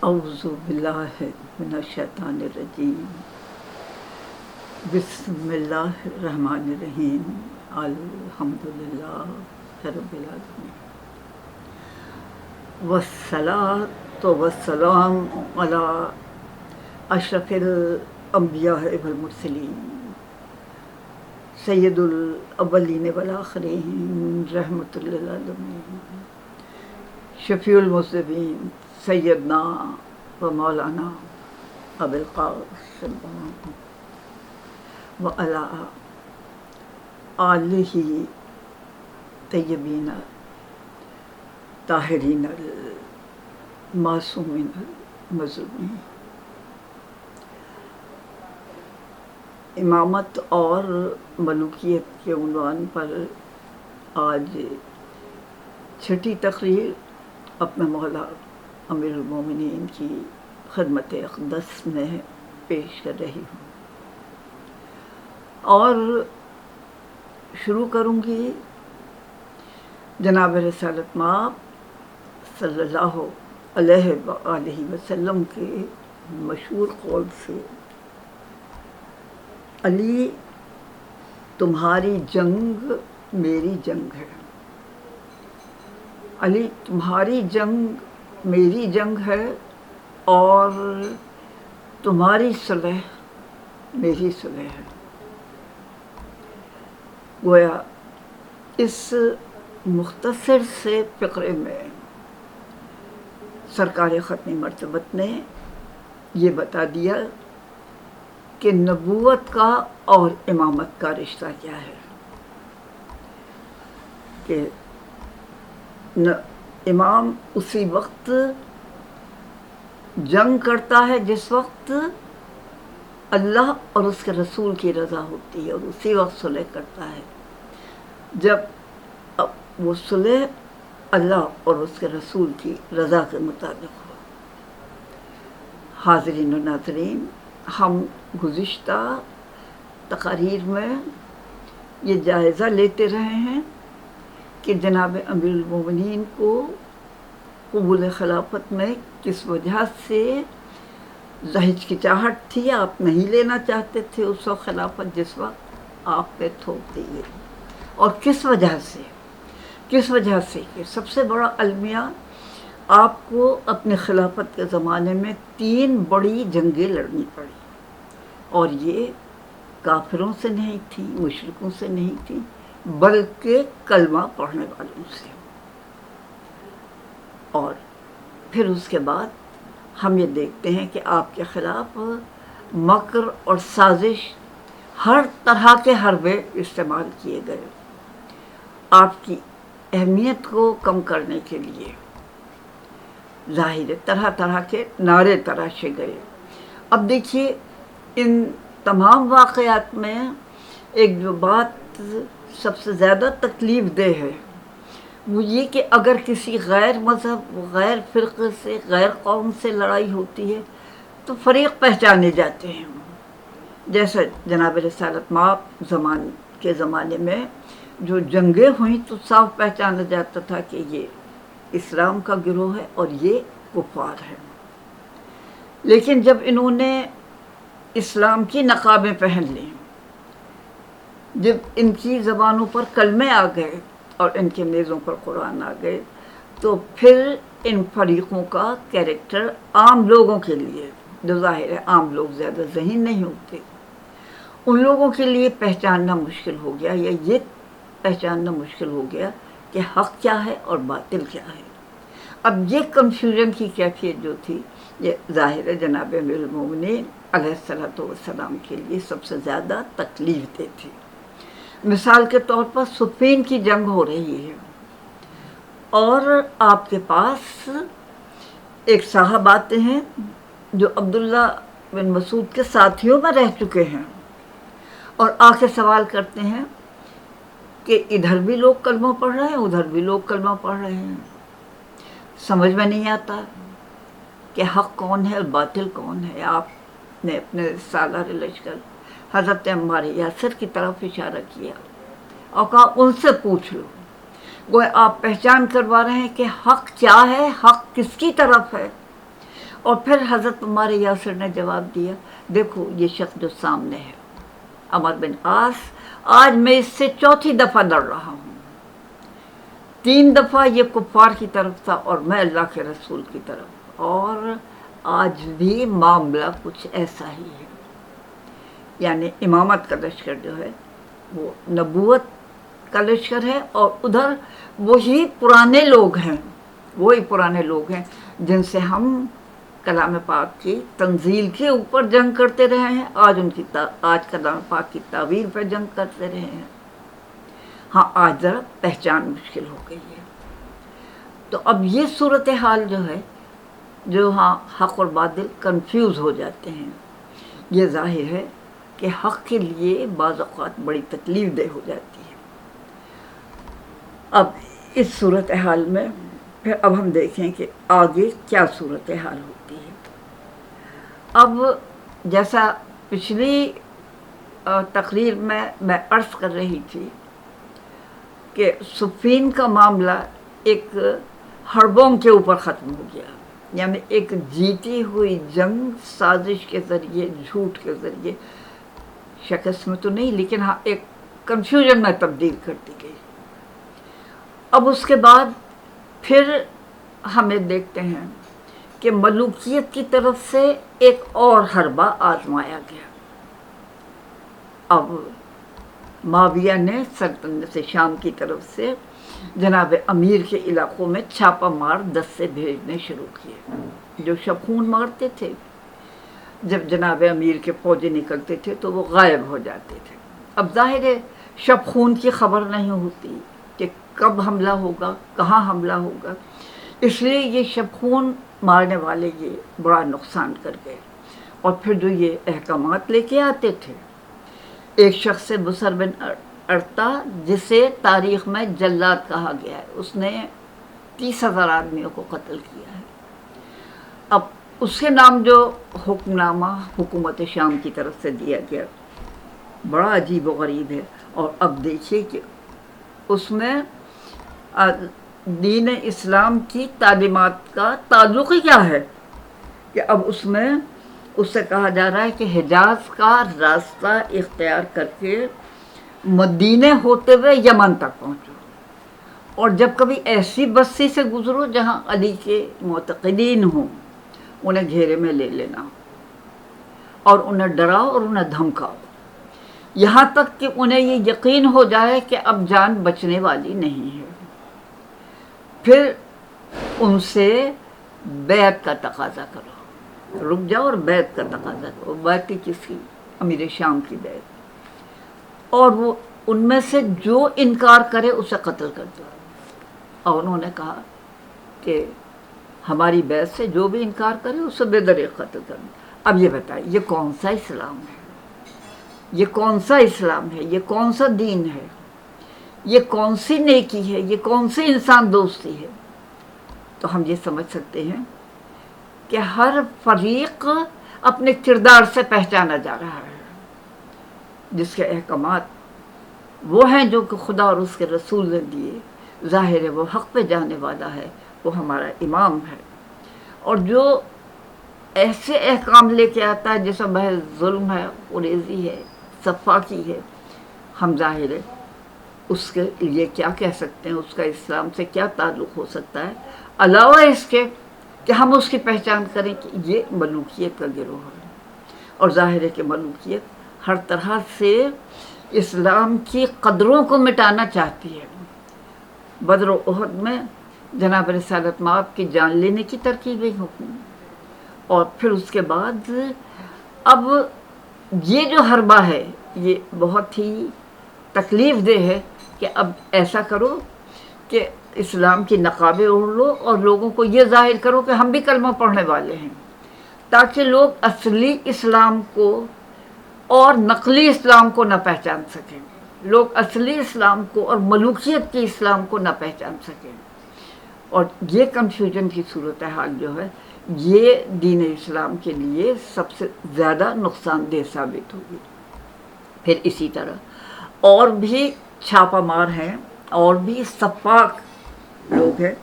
اعوذ باللہ من الشیطان الرجیم بسم اللہ الرحمن الرحیم الحمدللہ رب العالمین والصلاۃ والسلام علی اشرف الانبیاء والمرسلین سید الاولین والآخرین رحمۃ للعالمین شفیع المذنبین سیدنا و مولانا ابو القاسم و علی آلہ طیبین طاہرین المعصومین المظلومین۔ امامت اور ملوکیت کے عنوان پر آج چھٹی تقریر اپنے مولا امیر المومنین کی خدمت اقدس میں پیش کر رہی ہوں، اور شروع کروں گی جناب رسالت مآب صلی اللہ علیہ وآلہ وسلم کے مشہور قول سے، علی تمہاری جنگ میری جنگ ہے، علی تمہاری جنگ میری جنگ ہے، اور تمہاری صلح میری صلح ہے۔ گویا اس مختصر سے فقرے میں سرکار ختم مرتبت نے یہ بتا دیا کہ نبوت کا اور امامت کا رشتہ کیا ہے، کہ امام اسی وقت جنگ کرتا ہے جس وقت اللہ اور اس کے رسول کی رضا ہوتی ہے، اور اسی وقت صلح کرتا ہے جب وہ صلح اللہ اور اس کے رسول کی رضا کے مطابق ہو۔ حاضرین و ناظرین، ہم گزشتہ تقاریر میں یہ جائزہ لیتے رہے ہیں کہ جناب امیر المومنین کو قبول خلافت میں کس وجہ سے ہچکچاہٹ تھی، آپ نہیں لینا چاہتے تھے اس وقت خلافت جس وقت آپ پہ تھوپ دی گئی، اور کس وجہ سے کہ سب سے بڑا المیہ آپ کو اپنے خلافت کے زمانے میں 3 بڑی جنگیں لڑنی پڑی، اور یہ کافروں سے نہیں تھی، مشرکوں سے نہیں تھی، بلکہ کلمہ پڑھنے والوں سے۔ اور پھر اس کے بعد ہم یہ دیکھتے ہیں کہ آپ کے خلاف مکر اور سازش، ہر طرح کے حربے استعمال کیے گئے آپ کی اہمیت کو کم کرنے کے لیے۔ ظاہر طرح طرح کے نعرے تراشے گئے۔ اب دیکھیے، ان تمام واقعات میں ایک جو بات سب سے زیادہ تکلیف دہ ہے وہ یہ کہ اگر کسی غیر مذہب، غیر فرقے سے، غیر قوم سے لڑائی ہوتی ہے تو فریق پہچانے جاتے ہیں، جیسے جناب رسالت مآب کے زمانے میں جو جنگیں ہوئیں تو صاف پہچانا جاتا تھا کہ یہ اسلام کا گروہ ہے اور یہ کفار ہے۔ لیکن جب انہوں نے اسلام کی نقابیں پہن لیں، جب ان کی زبانوں پر کلمے آ گئے اور ان کے میزوں پر قرآن آ گئے، تو پھر ان فریقوں کا کیریکٹر عام لوگوں کے لیے، جو ظاہر ہے عام لوگ زیادہ ذہین نہیں ہوتے، ان لوگوں کے لیے پہچاننا مشکل ہو گیا، یا یہ پہچاننا مشکل ہو گیا کہ حق کیا ہے اور باطل کیا ہے۔ اب یہ کنفیوژن کی کیفیت جو تھی، یہ ظاہر ہے جناب امیر المومنین علیہ الصلوۃ والسلام کے لیے سب سے زیادہ تکلیف دہ تھی۔ مثال کے طور پر صفین کی جنگ ہو رہی ہے، اور آپ کے پاس ایک صاحب آتے ہیں جو عبداللہ بن مسعود کے ساتھیوں میں رہ چکے ہیں، اور آ کے سوال کرتے ہیں کہ ادھر بھی لوگ کلمہ پڑھ رہے ہیں، ادھر بھی لوگ کلمہ پڑھ رہے ہیں، سمجھ میں نہیں آتا کہ حق کون ہے اور باطل کون ہے۔ آپ نے اپنے سالار لشکر حضرت عمار یاسر کی طرف اشارہ کیا اور کہا ان سے پوچھ لو۔ گویا آپ پہچان کروا رہے ہیں کہ حق کیا ہے، حق کس کی طرف ہے، اور پھر حضرت عمار یاسر نے جواب دیا، دیکھو یہ شخص جو سامنے ہے عمر بن عاص، آج میں اس سے چوتھی دفعہ لڑ رہا ہوں، 3 دفعہ یہ کفار کی طرف تھا اور میں اللہ کے رسول کی طرف، اور آج بھی معاملہ کچھ ایسا ہی ہے۔ یعنی امامت کا لشکر جو ہے وہ نبوت کا لشکر ہے، اور ادھر وہی پرانے لوگ ہیں، وہی پرانے لوگ ہیں جن سے ہم کلام پاک کی تنزیل کے اوپر جنگ کرتے رہے ہیں، آج کلام پاک کی تعویل پہ جنگ کرتے رہے ہیں۔ ہاں آج ذرا پہچان مشکل ہو گئی ہے۔ تو اب یہ صورتحال جو ہے، جو ہاں حق اور باطل کنفیوز ہو جاتے ہیں، یہ ظاہر ہے کہ حق کے لیے بعض اوقات بڑی تکلیف دہ ہو جاتی ہے۔ اب اس صورتحال میں پھر اب ہم دیکھیں کہ آگے کیا صورتحال ہوتی ہے۔ اب جیسا پچھلی تقریر میں عرض کر رہی تھی کہ صفین کا معاملہ ایک حربوں کے اوپر ختم ہو گیا، یعنی ایک جیتی ہوئی جنگ سازش کے ذریعے، جھوٹ کے ذریعے، شکست میں تو نہیں لیکن ہاں ایک کنفیوژن میں تبدیل کر دی گئی۔ اب اس کے بعد پھر ہمیں دیکھتے ہیں کہ ملوکیت کی طرف سے ایک اور حربہ آزمایا گیا۔ اب معاویہ نے سلطنت شام کی طرف سے جناب امیر کے علاقوں میں چھاپہ مار دستے بھیجنے شروع کیے، جو شبخون مارتے تھے۔ جب جناب امیر کے فوجی نکلتے تھے تو وہ غائب ہو جاتے تھے۔ اب ظاہر ہے شبخون کی خبر نہیں ہوتی کہ کب حملہ ہوگا، کہاں حملہ ہوگا، اس لیے یہ شبخون مارنے والے یہ بڑا نقصان کر گئے۔ اور پھر جو یہ احکامات لے کے آتے تھے، ایک شخص سے بسر بن ارتا، جسے تاریخ میں جلاد کہا گیا ہے، اس نے 30,000 آدمیوں کو قتل کیا ہے۔ اب اس کے نام جو حکم نامہ حکومت شام کی طرف سے دیا گیا بڑا عجیب و غریب ہے۔ اور اب دیکھیے کہ اس میں دین اسلام کی تعلیمات کا تعلق ہی کیا ہے، کہ اب اس میں اس سے کہا جا رہا ہے کہ حجاز کا راستہ اختیار کر کے مدینے ہوتے ہوئے یمن تک پہنچو، اور جب کبھی ایسی بستی سے گزرو جہاں علی کے معتقدین ہوں، انہیں گھیرے میں لے لینا اور انہیں ڈراؤ اور انہیں دھمکاؤ، یہاں تک کہ انہیں یہ یقین ہو جائے کہ اب جان بچنے والی نہیں ہے۔ پھر ان سے بیعت کا تقاضا کرو، رک جاؤ اور بیعت کا تقاضا کرو۔ بیعت کی کس کی؟ امیر شام کی بیعت۔ اور وہ ان میں سے جو انکار کرے اسے قتل کر دو۔ اور انہوں نے کہا کہ ہماری بیعت سے جو بھی انکار کرے اسے بے دریغ قتل کر دو۔ اب یہ بتائیے یہ کون سا اسلام ہے؟ یہ کون سا اسلام ہے؟ یہ کون سا دین ہے؟ یہ کون سی نیکی ہے؟ یہ کون سی انسان دوستی ہے؟ تو ہم یہ سمجھ سکتے ہیں کہ ہر فریق اپنے کردار سے پہچانا جا رہا ہے، جس کے احکامات وہ ہیں جو کہ خدا اور اس کے رسول نے دیے، ظاہر ہے وہ حق پہ جانے والا ہے، وہ ہمارا امام ہے۔ اور جو ایسے احکام لے کے آتا ہے جیسا محض ظلم ہے، قریزی ہے، سفاکی ہے، ہم ظاہر ہے اس کے لیے کیا کہہ سکتے ہیں، اس کا اسلام سے کیا تعلق ہو سکتا ہے، علاوہ اس کے کہ ہم اس کی پہچان کریں کہ یہ ملوکیت کا گروہ ہے۔ اور ظاہر ہے کہ ملوکیت ہر طرح سے اسلام کی قدروں کو مٹانا چاہتی ہے۔ بدر و احد میں جناب رسالت مآب کی جان لینے کی ترکیبیں ہوئی، اور پھر اس کے بعد اب یہ جو حربہ ہے یہ بہت ہی تکلیف دہ ہے کہ اب ایسا کرو کہ اسلام کی نقابیں اوڑھ لو اور لوگوں کو یہ ظاہر کرو کہ ہم بھی کلمہ پڑھنے والے ہیں، تاکہ لوگ اصلی اسلام کو اور نقلی اسلام کو نہ پہچان سکیں، لوگ اصلی اسلام کو اور ملوکیت کی اسلام کو نہ پہچان سکیں۔ اور یہ کنفیوژن کی صورتحال جو ہے یہ دین اسلام کے لیے سب سے زیادہ نقصان دہ ثابت ہوگی۔ پھر اسی طرح اور بھی چھاپہ مار ہیں، اور بھی سفاک لوگ ہیں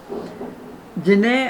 جنہیں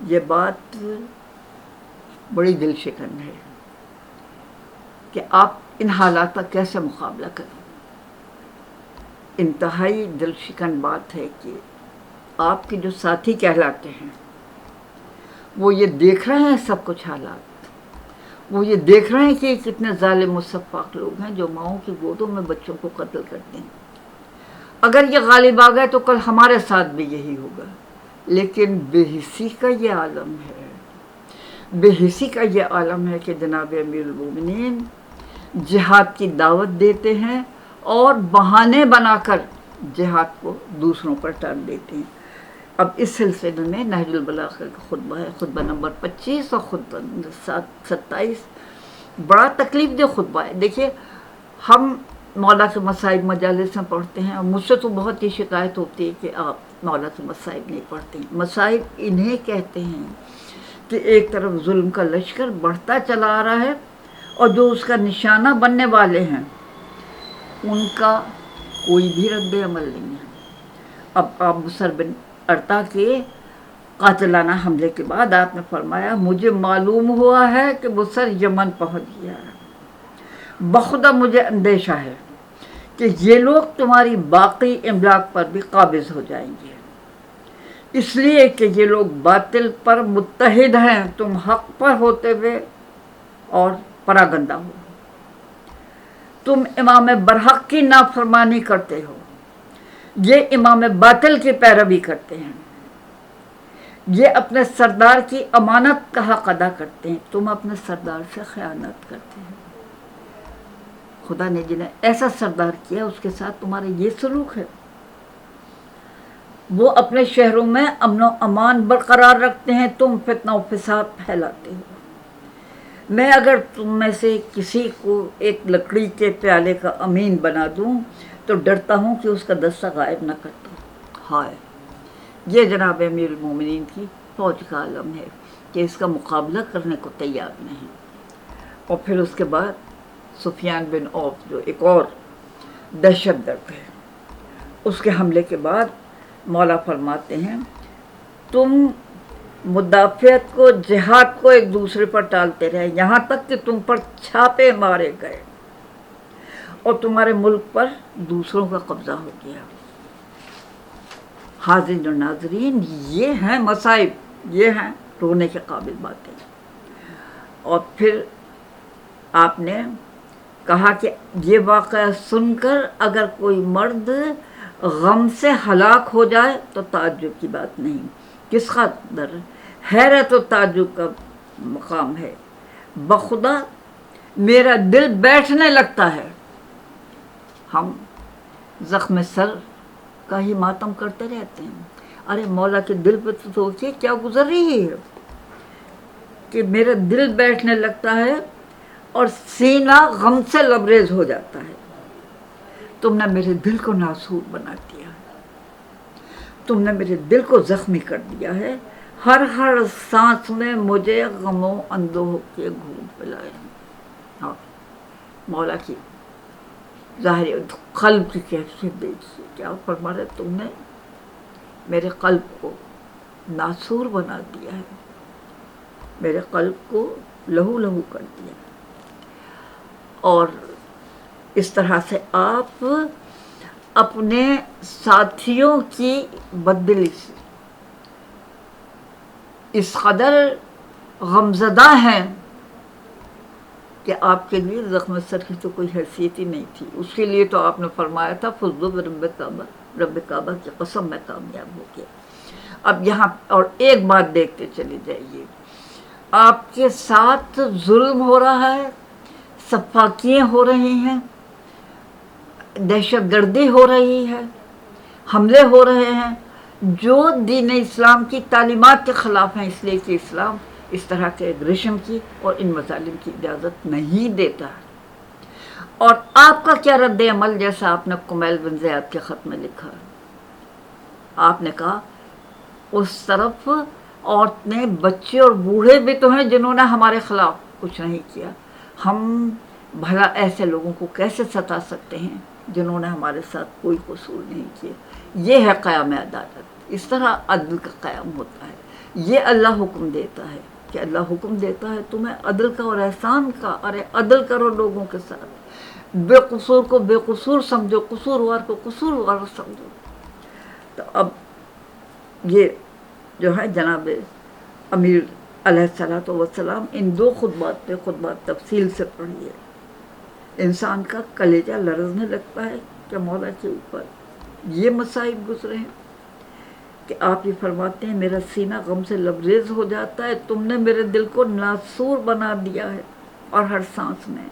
یہ بات بڑی دل شکن ہے کہ آپ ان حالات کا کیسے مقابلہ کریں. انتہائی دل شکن بات ہے کہ آپ کے جو ساتھی کہلاتے ہیں وہ یہ دیکھ رہے ہیں سب کچھ حالات، وہ یہ دیکھ رہے ہیں کہ کتنے ظالم و سفاک لوگ ہیں جو ماؤں کی گودوں میں بچوں کو قتل کرتے ہیں. اگر یہ غالب آ گئے تو کل ہمارے ساتھ بھی یہی ہوگا. لیکن بے حسی کا یہ عالم ہے، بے حسی کا یہ عالم ہے کہ جناب امیر المومنین جہاد کی دعوت دیتے ہیں اور بہانے بنا کر جہاد کو دوسروں پر ٹال دیتے ہیں. اب اس سلسلے میں نہج البلاغہ کا خطبہ ہے، خطبہ نمبر 25 اور خطبہ 27 بڑا تکلیف دہ خطبہ ہے. دیکھیے ہم مولا کے مصائب مجالس میں پڑھتے ہیں اور مجھ سے تو بہت ہی شکایت ہوتی ہے کہ آپ مولا کے مصائب نہیں پڑھتے ہیں. مصائب انہیں کہتے ہیں کہ ایک طرف ظلم کا لشکر بڑھتا چلا آ رہا ہے اور جو اس کا نشانہ بننے والے ہیں ان کا کوئی بھی رد عمل نہیں ہے. اب آپ بسر بن ارتا کے قاتلانہ حملے کے بعد آپ نے فرمایا مجھے معلوم ہوا ہے کہ بسر یمن پہنچ گیا ہے. بخدا مجھے اندیشہ ہے کہ یہ لوگ تمہاری باقی املاک پر بھی قابض ہو جائیں گے، اس لیے کہ یہ لوگ باطل پر متحد ہیں، تم حق پر ہوتے ہوئے اور پراگندہ ہو. تم امام برحق کی نافرمانی کرتے ہو، یہ امام باطل کی پیروی کرتے ہیں، یہ اپنے سردار کی امانت کا حق ادا کرتے ہیں، تم اپنے سردار سے خیانت کرتے ہیں. خدا نے جنہیں ایسا سردار کیا اس کے ساتھ تمہارا یہ سلوک ہے. وہ اپنے شہروں میں امن و امان برقرار رکھتے ہیں، تم فتنہ و فساد پھیلاتے ہو. میں اگر تم میں سے کسی کو ایک لکڑی کے پیالے کا امین بنا دوں تو ڈرتا ہوں کہ اس کا دستہ غائب نہ کر دوں. ہائے، یہ جناب امیر المومنین کی فوج کا عالم ہے کہ اس کا مقابلہ کرنے کو تیار نہیں. اور پھر اس کے بعد سفیان بن عوف جو ایک اور دہشت گرد ہے، اس کے حملے کے بعد مولا فرماتے ہیں تم مدافعت کو، جہاد کو ایک دوسرے پر ٹالتے رہے یہاں تک کہ تم پر چھاپے مارے گئے اور تمہارے ملک پر دوسروں کا قبضہ ہو گیا. حاضرین اور ناظرین، یہ ہیں مصائب، یہ ہیں رونے کے قابل باتیں. اور پھر آپ نے کہا کہ یہ واقعہ سن کر اگر کوئی مرد غم سے ہلاک ہو جائے تو تعجب کی بات نہیں. کس قدر حیرت و تعجب کا مقام ہے. بخدا میرا دل بیٹھنے لگتا ہے. ہم زخم سر کا ہی ماتم کرتے رہتے ہیں. ارے مولا کے دل پہ تو سوچیے کیا گزر رہی ہے کہ میرا دل بیٹھنے لگتا ہے اور سینہ غم سے لبریز ہو جاتا ہے. تم نے میرے دل کو ناسور بنا دیا ہے، تم نے میرے دل کو زخمی کر دیا ہے. ہر ہر سانس میں مجھے غم و اندوہ کے گھونٹ پلائے. ہاں، مولا کی ظاہر قلب کی کیفیت دیکھیے، کیا فرما رہے تم نے میرے قلب کو ناسور بنا دیا ہے، میرے قلب کو لہو لہو کر دیا. اور اس طرح سے آپ اپنے ساتھیوں کی بددلی سے اس قدر غمزدہ ہیں کہ آپ کے لیے زخم سر کی تو کوئی حیثیت ہی نہیں تھی. اس کے لیے تو آپ نے فرمایا تھا فضو برب کعبہ، رب کعبہ کی قسم میں کامیاب ہو گیا. اب یہاں اور ایک بات دیکھتے چلے جائیے، آپ کے ساتھ ظلم ہو رہا ہے، سفاکیاں ہو رہی ہیں، دہشت گردی ہو رہی ہے، حملے ہو رہے ہیں جو دین اسلام کی تعلیمات کے خلاف ہیں، اس لیے کہ اسلام اس طرح کے اگریشن کی اور ان مظالم کی اجازت نہیں دیتا. اور آپ کا کیا رد عمل؟ جیسا آپ نے کمیل بن زیاد کے خط میں لکھا، آپ نے کہا اس طرف عورتیں، بچے اور بوڑھے بھی تو ہیں جنہوں نے ہمارے خلاف کچھ نہیں کیا. ہم بھلا ایسے لوگوں کو کیسے ستا سکتے ہیں جنہوں نے ہمارے ساتھ کوئی قصور نہیں کیا. یہ ہے قیام عدالت. اس طرح عدل کا قیام ہوتا ہے۔ یہ اللہ حکم دیتا ہے کہ اللہ حکم دیتا ہے تمہیں عدل کا اور احسان کا، ارے عدل کرو لوگوں کے ساتھ، بے قصور کو بے قصور سمجھو، قصوروار کو قصوروار سمجھو۔ تو اب یہ جو ہے جناب امیر علیہ الصلوۃ والسلام ان دو خطبات پہ خطبات تفصیل سے پڑھیے، انسان کا کلیجہ لرزنے لگتا ہے کہ مولا کے اوپر یہ مصائب گزرے ہیں کہ آپ یہ فرماتے ہیں میرا سینہ غم سے لبریز ہو جاتا ہے، تم نے میرے دل کو ناسور بنا دیا ہے اور ہر سانس میں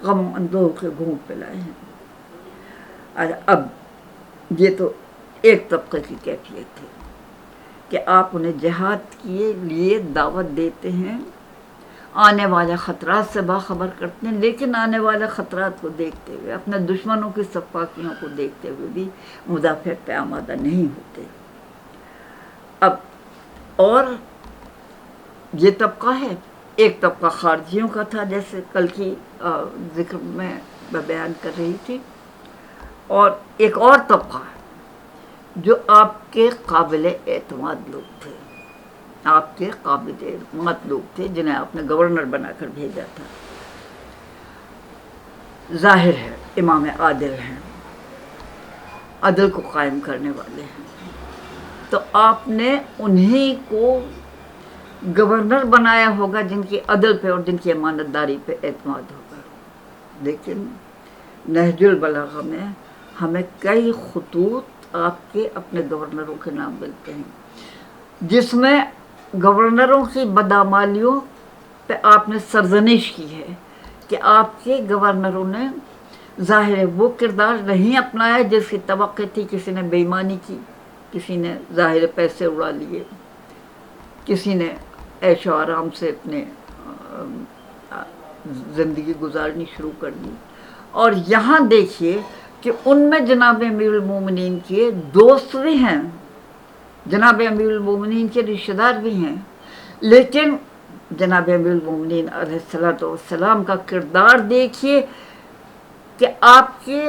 غم اندوہ کے گھونٹ پلائے ہیں۔ اب یہ تو ایک طبقے کی کیفیت ہے کہ آپ انہیں جہاد کے لیے دعوت دیتے ہیں، آنے والے خطرات سے باخبر کرتے ہیں، لیکن آنے والے خطرات کو دیکھتے ہوئے، اپنے دشمنوں کی سفاکیوں کو دیکھتے ہوئے بھی مدافعت پہ آمادہ نہیں ہوتے۔ اب اور یہ طبقہ ہے، ایک طبقہ خارجیوں کا تھا جیسے کل کی ذکر میں بیان کر رہی تھی، اور ایک اور طبقہ جو آپ کے قابل اعتماد لوگ تھے، آپ کے قابل اعتماد لوگ تھے جنہیں آپ نے گورنر بنا کر بھیجا تھا۔ ظاہر ہے امام عادل ہیں، عدل کو قائم کرنے والے ہیں، تو آپ نے انہی کو گورنر بنایا ہوگا جن کی عدل پہ اور جن کی امانت داری پہ اعتماد ہوگا۔ لیکن نہج البلاغہ میں ہمیں کئی خطوط آپ کے اپنے گورنروں کے نام ملتے ہیں، جس میں گورنروں کی بدعمالیوں پہ آپ نے سرزنش کی ہے کہ آپ کے گورنروں نے ظاہر ہے وہ کردار نہیں اپنایا جس کی توقع تھی، کسی نے بے ایمانی کی، کسی نے ظاہر پیسے اڑا لیے، کسی نے عیش و آرام سے اپنے زندگی گزارنی شروع کر دی۔ اور یہاں دیکھیے کہ ان میں جناب امیر المومنین کے دوست بھی ہیں، جناب امیر المومنین کے رشتہ دار بھی ہیں، لیکن جناب امیر المومنین علیہ الصلوۃ والسلام کا کردار دیکھیے کہ آپ کے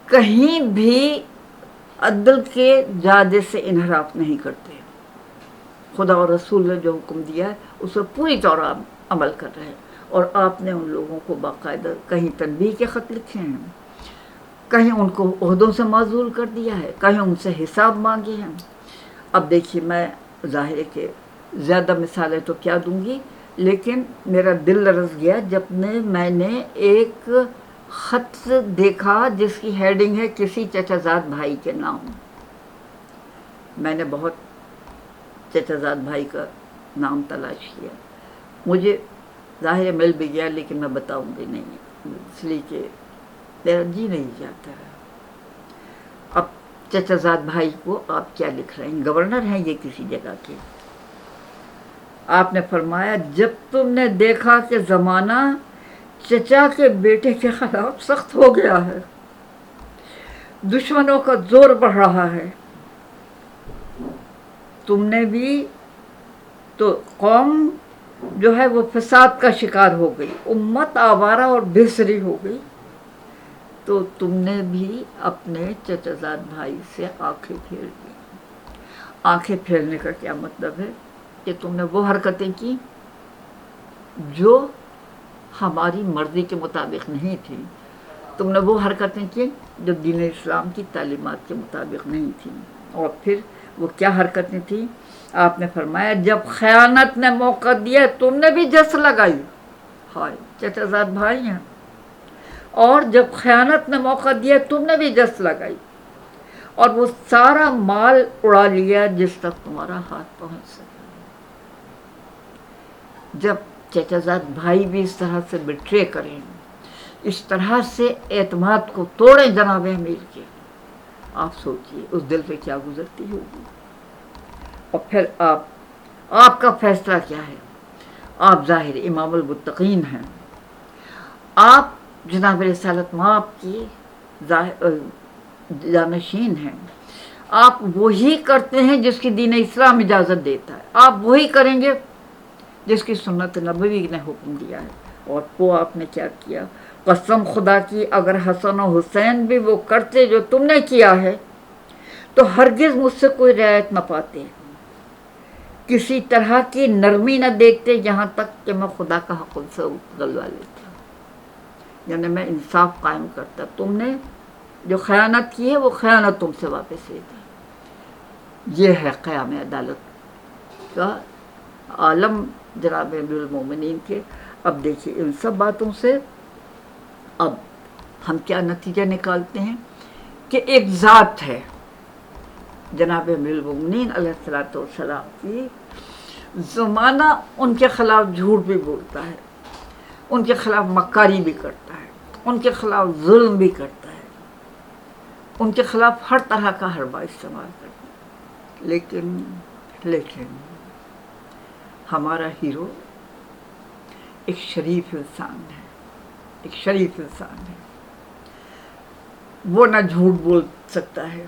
کہیں بھی عدل کے جادے سے انحراف نہیں کرتے، خدا اور رسول نے جو حکم دیا ہے اس پر پوری طور عمل کر رہے ہیں، اور آپ نے ان لوگوں کو باقاعدہ کہیں تنبیہ کے خط لکھے ہیں، کہیں ان کو عہدوں سے معزول کر دیا ہے، کہیں ان سے حساب مانگے ہیں۔ اب دیکھیے میں ظاہر ہے کہ زیادہ مثالیں تو کیا دوں گی، لیکن میرا دل لرز گیا جب میں نے ایک خط دیکھا جس کی ہیڈنگ ہے کسی چچا زاد بھائی کے نام۔ میں نے بہت چچا زاد بھائی کا نام تلاش کیا، مجھے ظاہر مل بھی گیا لیکن میں بتاؤں گی نہیں، اس لیے کہ میرا جی نہیں چاہتا ہے۔ اب چچا زاد بھائی کو آپ کیا لکھ رہے ہیں؟ گورنر ہیں یہ کسی جگہ کے۔ آپ نے فرمایا جب تم نے دیکھا کہ زمانہ چچا کے بیٹے کے خلاف سخت ہو گیا ہے، دشمنوں کا زور بڑھ رہا ہے، تم نے بھی تو قوم جو ہے وہ فساد کا شکار ہو گئی، امت آوارہ اور بھسری ہو گئی، تو تم نے بھی اپنے چچا زاد بھائی سے آنکھیں پھیر لی۔ آنکھیں پھیرنے کا کیا مطلب ہے؟ کہ تم نے وہ حرکتیں کی جو ہماری مرضی کے مطابق نہیں تھیں، تم نے وہ حرکتیں کی جو دین اسلام کی تعلیمات کے مطابق نہیں تھیں۔ اور پھر وہ کیا حرکتیں تھیں؟ آپ نے فرمایا جب خیانت نے موقع دیا تم نے بھی جس لگائی، ہائے چچا زاد بھائی ہیں، اور جب خیانت نے موقع دیا تم نے بھی جس لگائی، اور وہ سارا مال اڑا لیا جس تک تمہارا ہاتھ پہنچ سکے۔ جب چچا زاد بھائی بھی اس طرح سے بٹرے کریں، اس طرح سے اعتماد کو توڑیں جناب امیر کے، آپ سوچئے اس دل پہ کیا گزرتی ہوگی۔ اور پھر آپ کا فیصلہ کیا ہے؟ آپ ظاہر امام المتقین ہیں، آپ جناب رسالت مآب کی جانشین ہیں، آپ وہی کرتے ہیں جس کی دین اسلام اجازت دیتا ہے، آپ وہی کریں گے جس کی سنت نبوی نے حکم دیا ہے۔ اور وہ آپ نے کیا کیا؟ قسم خدا کی اگر حسن و حسین بھی وہ کرتے جو تم نے کیا ہے تو ہرگز مجھ سے کوئی رعایت نہ پاتے، کسی طرح کی نرمی نہ دیکھتے، یہاں تک کہ میں خدا کا حق ان سے گلوا لیتا، یعنی میں انصاف قائم کرتا، تم نے جو خیانت کی ہے وہ خیانت تم سے واپس لیتا۔ یہ ہے قیام عدالت کا عالم جناب امیر المومنین کے۔ اب دیکھیے ان سب باتوں سے اب ہم کیا نتیجہ نکالتے ہیں کہ ایک ذات ہے جناب امیر المومنین علیہ الصلوۃ والسلام کی، زمانہ ان کے خلاف جھوٹ بھی بولتا ہے، ان کے خلاف مکاری بھی کرتا ہے، ان کے خلاف ظلم بھی کرتا ہے، ان کے خلاف ہر طرح کا حربہ استعمال کرتا ہے، لیکن ہمارا ہیرو ایک شریف انسان ہے، ایک شریف انسان ہے، وہ نہ جھوٹ بول سکتا ہے،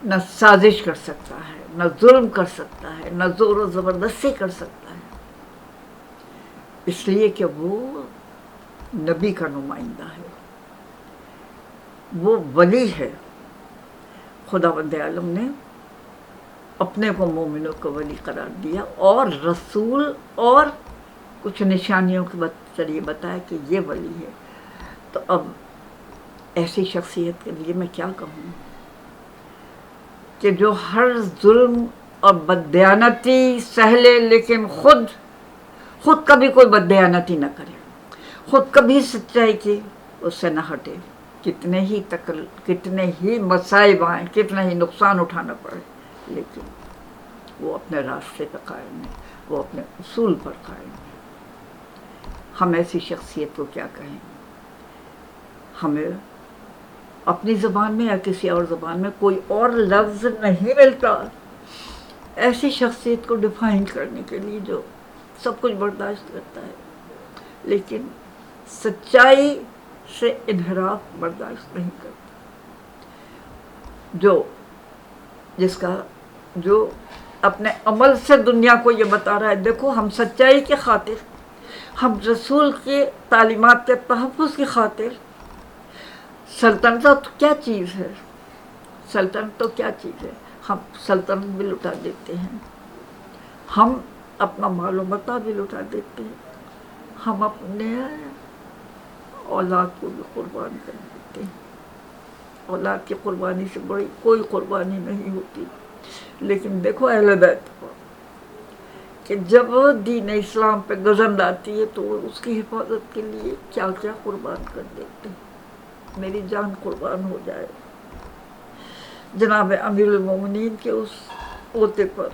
نہ سازش کر سکتا ہے، نہ ظلم کر سکتا ہے، نہ زور و زبردستی کر سکتا ہے، اس لیے کہ وہ نبی کا نمائندہ ہے، وہ ولی ہے۔ خداوند عالم نے اپنے کو مومنوں کو ولی قرار دیا اور رسول اور کچھ نشانیوں کے ذریعے بتایا کہ یہ ولی ہے۔ تو اب ایسی شخصیت کے لیے میں کیا کہوں کہ جو ہر ظلم اور بددیانتی سہ لے، لیکن خود کبھی کوئی بددیانتی نہ کرے، خود کبھی سچائی کی اس سے نہ ہٹے، کتنے ہی مصائب آئیں، کتنا ہی نقصان اٹھانا پڑے، لیکن وہ اپنے راستے پہ قائم ہے، وہ اپنے اصول پر قائم ہے۔ ہم ایسی شخصیت کو کیا کہیں؟ ہمیں اپنی زبان میں یا کسی اور زبان میں کوئی اور لفظ نہیں ملتا ایسی شخصیت کو ڈیفائن کرنے کے لیے جو سب کچھ برداشت کرتا ہے لیکن سچائی سے انحراف برداشت نہیں کرتا، جو اپنے عمل سے دنیا کو یہ بتا رہا ہے دیکھو ہم سچائی کی خاطر، ہم رسول کی تعلیمات کے تحفظ کی خاطر، سلطنت کیا چیز ہے، سلطنت تو کیا چیز ہے، ہم سلطنت بھی لٹا دیتے ہیں، ہم اپنا مال و متاع بھی لٹا دیتے ہیں، ہم اپنے اولاد کو بھی قربان کر دیتے ہیں، اولاد کی قربانی سے بڑی کوئی قربانی نہیں ہوتی، لیکن دیکھو اہل بیت کو کہ جب دین اسلام پہ گزند آتی ہے تو اس کی حفاظت کے لیے کیا کیا قربان کر دیتے ہیں، میری جان قربان ہو جائے۔ جناب امیر المومنین کے اس پوتے پر،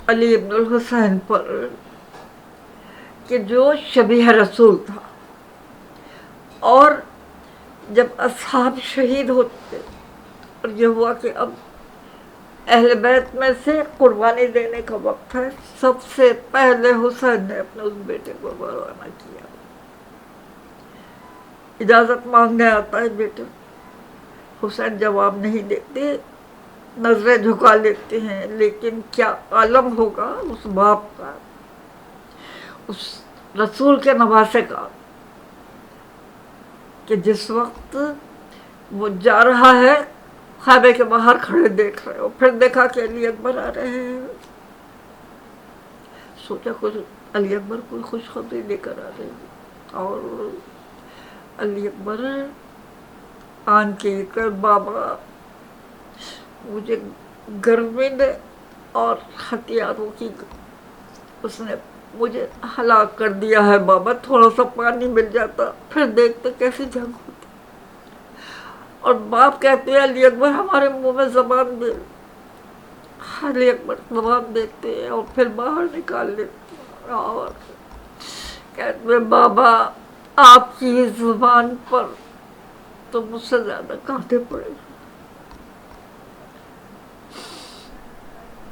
علی ابن الحسین پر، کہ جو شبیہ رسول تھا، اور جب اصحاب شہید ہوتے اور یہ ہوا کہ اب اہل بیت میں سے قربانی دینے کا وقت ہے، سب سے پہلے حسین نے اپنے اس بیٹے کو روانہ کیا، اجازت مانگنے آتا ہے بیٹے، حسین جواب نہیں دیتے، نظریں جھکا لیتے ہیں، لیکن کیا عالم ہوگا اس باپ کا، اس رسول کے نواسے کا، کہ جس وقت وہ جا رہا ہے خیمے کے باہر کھڑے دیکھ رہے ہو، پھر دیکھا کہ علی اکبر آ رہے ہیں، سوچا کچھ علی اکبر کوئی خوشخبری لے کر آ رہے ہیں، اور علی اکبر آن کے کر بابا مجھے گرمی نے اور ہتھیاروں کی اس نے مجھے ہلاک کر دیا ہے بابا، تھوڑا سا پانی مل جاتا پھر دیکھتے کیسی جنگ ہوتی، اور باپ کہتے ہیں علی اکبر ہمارے منہ میں زبان دے، علی اکبر زبان دیتے ہیں اور پھر باہر نکال لیتے ہیں اور کہتے ہیں بابا آپ کی زبان پر تو مجھ سے زیادہ کانٹے پڑے،